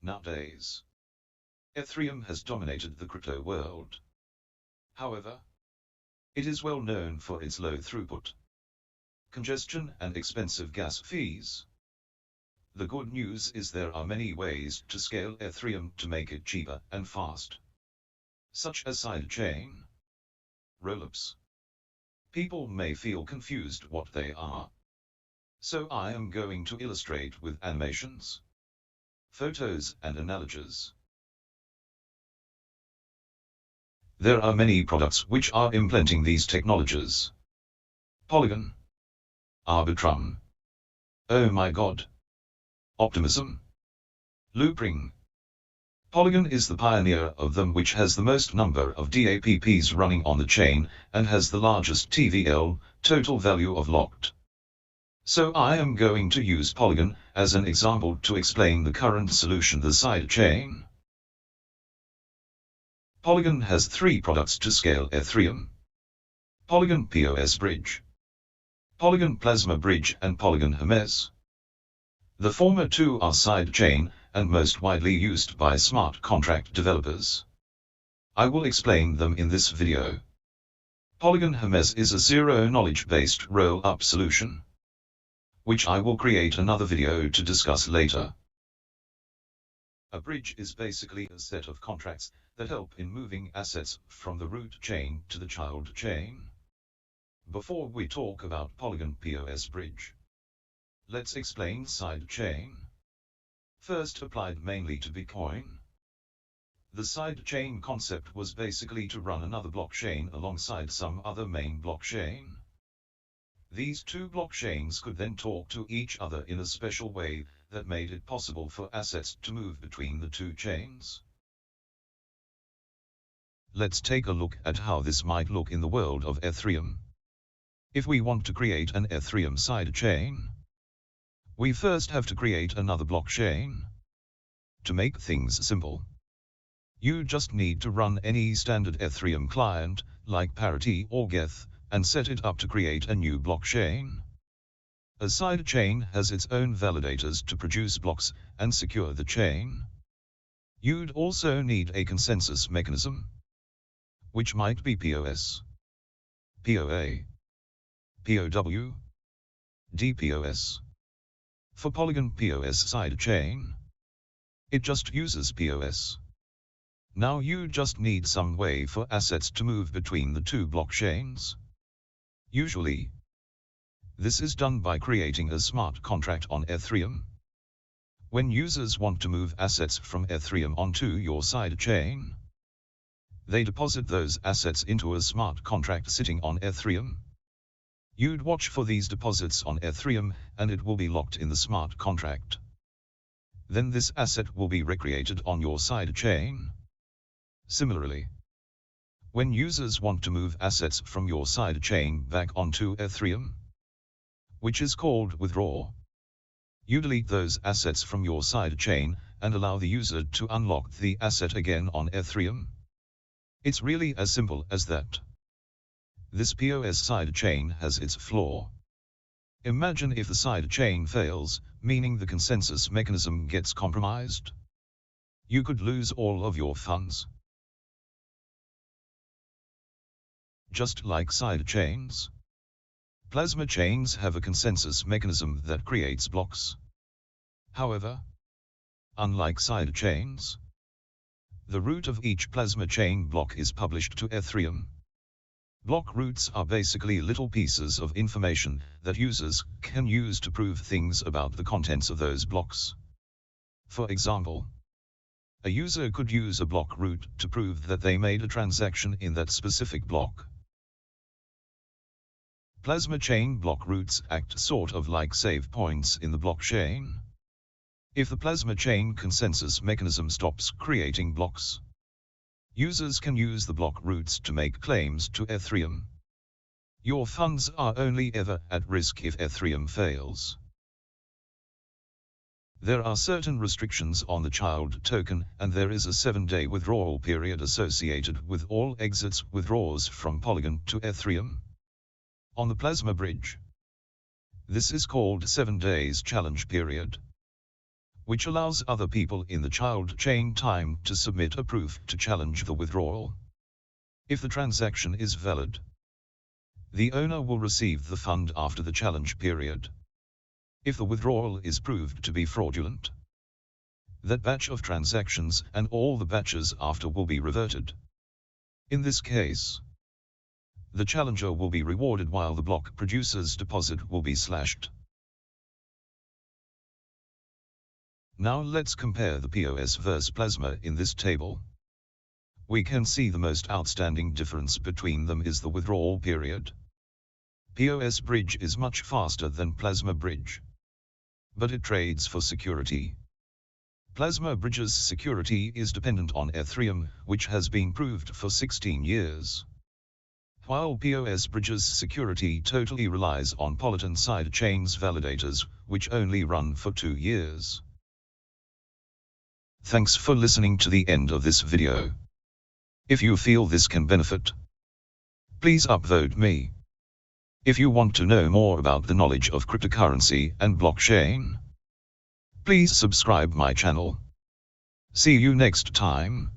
Nowadays, Ethereum has dominated the crypto world. However, it is well known for its low throughput, congestion and expensive gas fees. The good news is there are many ways to scale Ethereum to make it cheaper and fast, such as sidechain, Rollups. People may feel confused what they are, so I am going to illustrate with animations, photos and analogies. There are many products which are implementing these technologies. Polygon, Arbitrum, oh my god, Optimism, Loopring. Polygon is the pioneer of them which has the most number of dapps running on the chain and has the largest TVL, total value of locked. So I am going to use Polygon as an example to explain the current solution, the sidechain. Polygon has three products to scale Ethereum: Polygon POS Bridge, Polygon Plasma Bridge and Polygon Hermes. The former two are sidechain and most widely used by smart contract developers. I will explain them in this video. Polygon Hermes is a zero-knowledge-based roll-up solution, which I will create another video to discuss later. A bridge is basically a set of contracts that help in moving assets from the root chain to the child chain. Before we talk about Polygon POS Bridge, let's explain sidechain. First applied mainly to Bitcoin. The sidechain concept was basically to run another blockchain alongside some other main blockchain. These two blockchains could then talk to each other in a special way that made it possible for assets to move between the two chains. Let's take a look at how this might look in the world of Ethereum. If we want to create an Ethereum sidechain, we first have to create another blockchain. To make things simple, you just need to run any standard Ethereum client, like Parity or Geth, and set it up to create a new blockchain. A sidechain has its own validators to produce blocks and secure the chain. You'd also need a consensus mechanism, which might be POS, POA, POW, DPoS. For Polygon POS sidechain, it just uses POS. Now you just need some way for assets to move between the two blockchains. Usually, this is done by creating a smart contract on Ethereum. When users want to move assets from Ethereum onto your sidechain, they deposit those assets into a smart contract sitting on Ethereum. You'd watch for these deposits on Ethereum and it will be locked in the smart contract. Then this asset will be recreated on your sidechain. Similarly, when users want to move assets from your sidechain back onto Ethereum, which is called withdraw, you delete those assets from your sidechain and allow the user to unlock the asset again on Ethereum. It's really as simple as that. This POS sidechain has its flaw. Imagine if the sidechain fails, meaning the consensus mechanism gets compromised. You could lose all of your funds. Just like sidechains, plasma chains have a consensus mechanism that creates blocks. However, unlike sidechains, the root of each plasma chain block is published to Ethereum. Block roots are basically little pieces of information that users can use to prove things about the contents of those blocks. For example, a user could use a block root to prove that they made a transaction in that specific block. Plasma chain block roots act sort of like save points in the blockchain. If the plasma chain consensus mechanism stops creating blocks, users can use the block roots to make claims to Ethereum. Your funds are only ever at risk if Ethereum fails. There are certain restrictions on the child token, and there is a 7-day withdrawal period associated with all exits withdraws from Polygon to Ethereum. On the Plasma Bridge, this is called 7 days challenge period. which allows other people in the child chain time to submit a proof to challenge the withdrawal. If the transaction is valid, the owner will receive the fund after the challenge period. If the withdrawal is proved to be fraudulent, that batch of transactions and all the batches after will be reverted. In this case, the challenger will be rewarded while the block producer's deposit will be slashed. Now let's compare the POS versus Plasma in this table. We can see the most outstanding difference between them is the withdrawal period. POS bridge is much faster than Plasma bridge, but it trades for security. Plasma bridge's security is dependent on Ethereum, which has been proved for 16 years. While POS bridge's security totally relies on Polygon sidechains validators, which only run for 2 years. Thanks for listening to the end of this video. If you feel this can benefit, please upvote me. If you want to know more about the knowledge of cryptocurrency and blockchain, please subscribe my channel. See you next time.